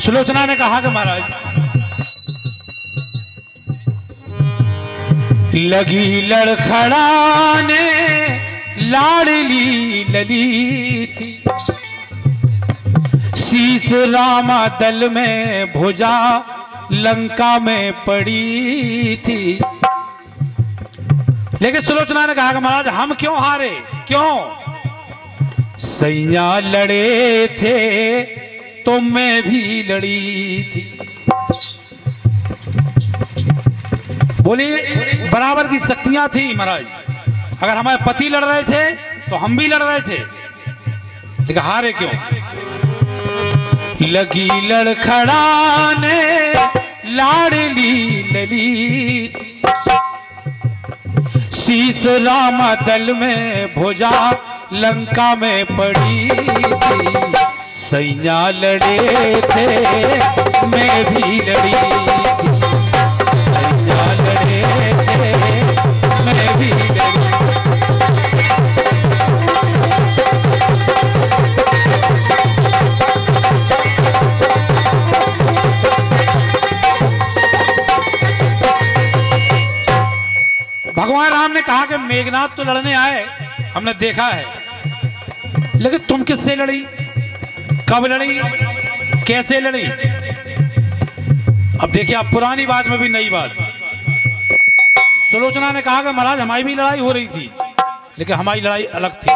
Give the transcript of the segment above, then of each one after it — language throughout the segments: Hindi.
सुलोचना ने कहा कि महाराज लगी लड़खड़ाने लाडली लली थी, शीस रामा दल में भुजा लंका में पड़ी थी। लेकिन सुलोचना ने कहा कि महाराज हम क्यों हारे, क्यों? सैया लड़े थे तो मैं भी लड़ी थी। बोलिए बराबर की शक्तियां थी महाराज। अगर हमारे पति लड़ रहे थे तो हम भी लड़ रहे थे, लेकिन हारे क्यों? लगी लड़खड़ाने लाडली लली, शीस रामा दल में भुजा लंका में पड़ी थी। सैया लड़े थे मैं भी लड़ी थी, सैया लड़े थे मैं भी लड़ी। भगवान राम ने कहा कि मेघनाथ तो लड़ने आए, हमने देखा है, लेकिन तुम किससे लड़ी, कब लड़ी, कैसे लड़ी? अब देखिए, अब पुरानी बात में भी नई बात। सुलोचना ने कहा कि महाराज हमारी भी लड़ाई हो रही थी, लेकिन हमारी लड़ाई अलग थी।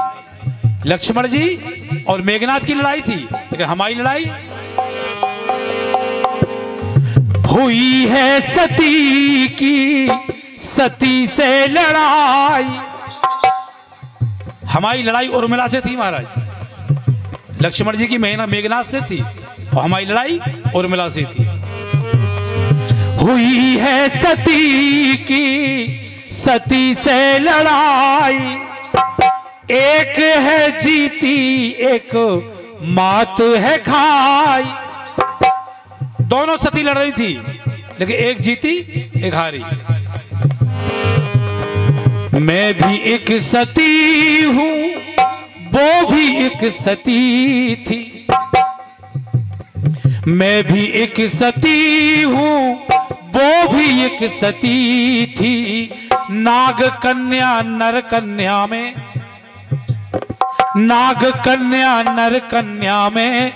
लक्ष्मण जी और मेघनाथ की लड़ाई थी, लेकिन हमारी लड़ाई हुई है सती की, सती से लड़ाई। हमारी लड़ाई उर्मिला से थी महाराज, लक्ष्मण जी की मेघनाथ से थी, और हमारी लड़ाई उर्मिला से थी। हुई है सती की सती से लड़ाई, एक है जीती एक मात है खाई। दोनों सती लड़ रही थी, लेकिन एक जीती एक हारी। मैं भी एक सती हूं, वो भी एक सती थी। मैं भी एक सती हूं, वो भी एक सती थी। नाग कन्या नर कन्या में, नाग कन्या नर कन्या में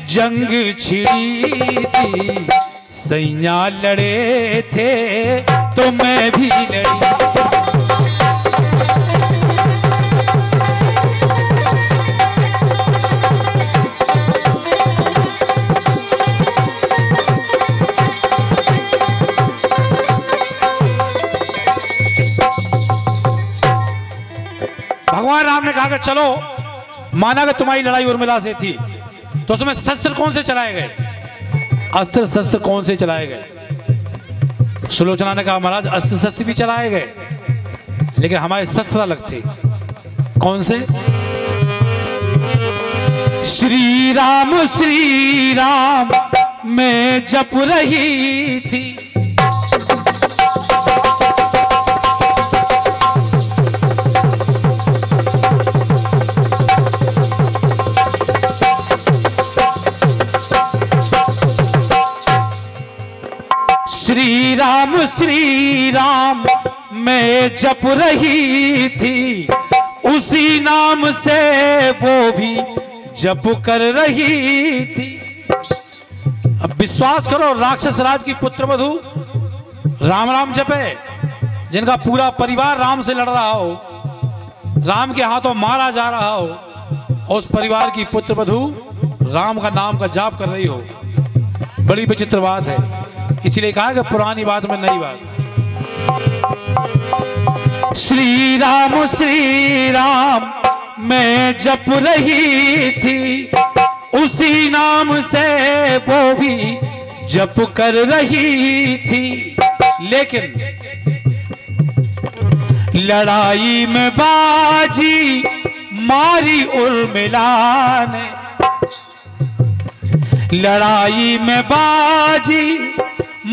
जंग छिड़ी थी। सैया लड़े थे तो मैं भी लड़ी। भगवान राम ने कहा कि चलो, माना कि तुम्हारी लड़ाई उर्मिला से थी, तो उसमें शस्त्र कौन से चलाए गए, अस्त्र शस्त्र कौन से चलाए गए? सुलोचना ने कहा महाराज अस्त्र शस्त्र भी चलाए गए, लेकिन हमारे शस्त्र अलग थे। कौन से? श्री राम मैं जप रही थी, श्री राम मैं जप रही थी। उसी नाम से वो भी जप कर रही थी। अब विश्वास करो, राक्षस राज की पुत्र वधू राम राम जपे, जिनका पूरा परिवार राम से लड़ रहा हो, राम के हाथों मारा जा रहा हो, और उस परिवार की पुत्र वधू राम का नाम का जाप कर रही हो, बड़ी विचित्र बात है। इसलिए कहा कि पुरानी बात में नई बात। श्री राम मैं जप रही थी, उसी नाम से वो भी जप कर रही थी। लेकिन लड़ाई में बाजी मारी उर्मिला ने, लड़ाई में बाजी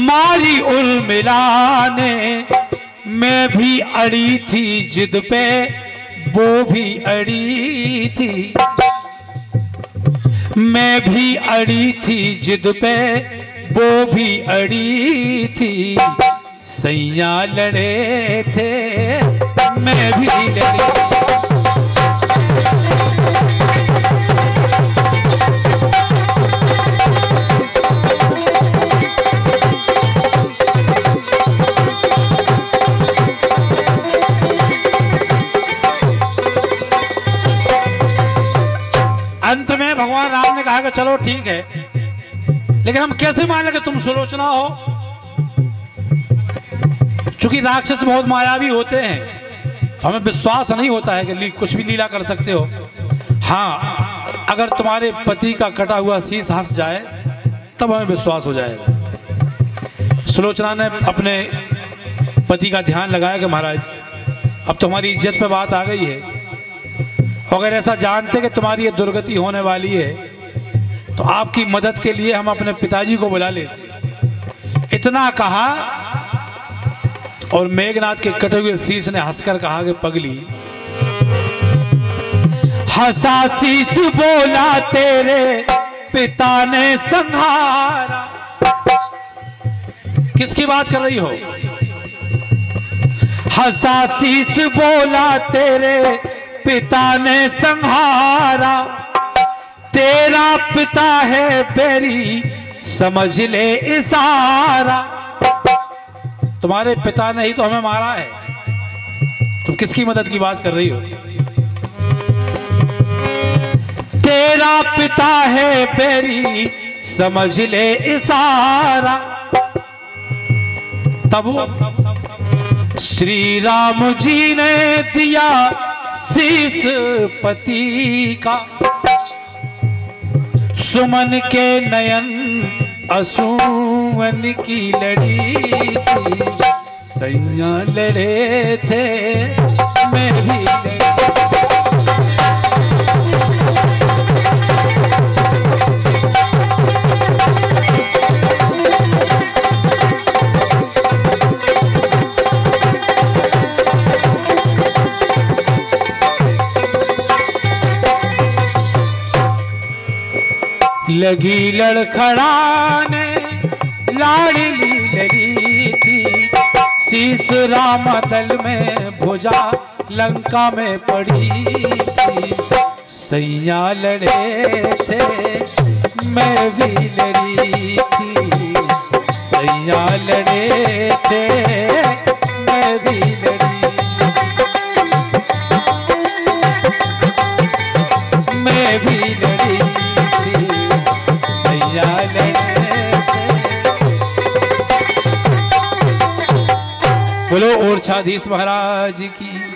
मारी उर्मिला ने। मैं भी अड़ी थी जिद पे, वो भी अड़ी थी। मैं भी अड़ी थी जिद पे, वो भी अड़ी थी, सैया लड़े थे, मैं भी लड़ी। अंत में भगवान राम ने कहा कि चलो ठीक है, लेकिन हम कैसे मान कि तुम सुलोचना हो? चूंकि राक्षस बहुत मायावी होते हैं तो हमें विश्वास नहीं होता है कि कुछ भी लीला कर सकते हो। हाँ, अगर तुम्हारे पति का कटा हुआ शीश हंस जाए तब हमें विश्वास हो जाएगा। सुलोचना ने अपने पति का ध्यान लगाया कि महाराज अब तुम्हारी इज्जत पे बात आ गई है, अगर ऐसा जानते कि तुम्हारी ये दुर्गति होने वाली है तो आपकी मदद के लिए हम अपने पिताजी को बुला लेते। इतना कहा और मेघनाथ के कटे हुए शीश ने हंसकर कहा कि पगली, हंसा शीश बोला तेरे पिता ने संहारा। किसकी बात कर रही हो? हंसा शीश बोला तेरे पिता ने संहारा, तेरा पिता है बैरी समझ ले इशारा। तुम्हारे पिता ने ही तो हमें मारा है, तुम किसकी मदद की बात कर रही हो? तेरा पिता है बैरी समझ ले इशारा। तब श्री राम जी ने दिया शीस पति का, सुमन के नयन असूवन की लड़ी थी, सैया लड़े थे, मैं भी लड़ी। लगी लड़खड़ाने लाडली लड़ी थी, शीस राम दल में भुजा लंका में पड़ी थी, सैया लड़े थे, मैं भी लड़ी थी, सैया लड़े थे, मैं भी लड़ी, मैं भी लड़ी। बोलो ओरछाधीश महाराज की।